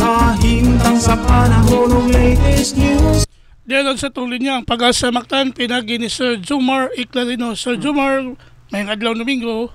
Kahintang sa panahon ng latest news. Diyan sa itong linya ang Pag-asa Mactan, pinagi ni Sir Jomar Iclarino. Sir Jomar, may adlaw Domingo.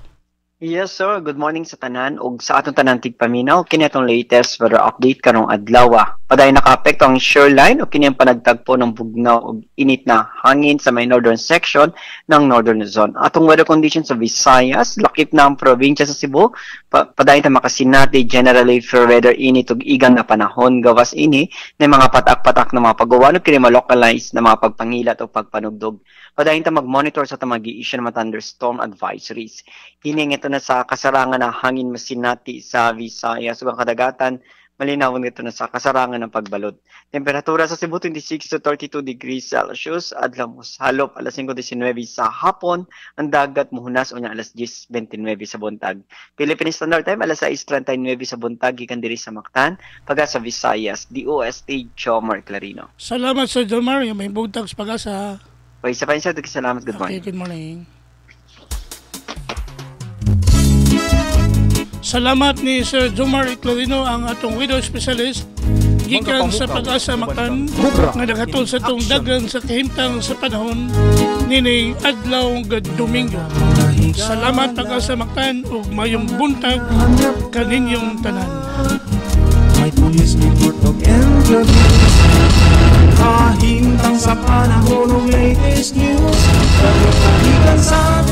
Yes sir, good morning sa tanan ug sa atong tanan tigpaminaw kini atong latest weather update karong adlaw. Paday nakaapekto ang shoreline o kini ang panagtagpo ng bugnaw ug init na hangin sa may northern section ng northern zone. Atong weather conditions sa Visayas, lakip na ang probinsya sa Cebu, paday ta makasinati generally for weather init ug igang na panahon gawas ini na mga patak-patak na mga pag-uwan ug kini ma-localize na mga pagpangilat o pagpanugdog. Padayon ta mag-monitor sa tamag-i-issue ng mga thunderstorm advisories. Hining ito na sa kasarangan ng hangin masinati sa Visayas ug ang kadagatan malinaw ito na sa kasarangan ng pagbalod. Temperatura sa Cebu 26 to 32 degrees Celsius, adlaw mo salop alas 5:19 sa hapon, ang dagat muhunas unya alas 10:29 sa buntag. Philippine Standard Time alas 6:39 sa buntag gikan diri sa Mactan, Pag-asa Visayas, DOST Jomar Iclarino. Salamat Sir Jomar, yung may buntag sa Pag-asa. Okay, sa pansya, salamat. Good morning. Okay, good morning. Salamat ni Sir Jomar Iclarino, ang atong widow specialist gikan sa Pag-asa Mactan nga naghatod sa itong dagan sa kahimtang sa panahon nining adlaw Domingo. Salamat Pag-asa Mactan ug mayong buntag kaninyong tanan. May pulis report of kahintang sa panahon ng latest news. Kalikan sa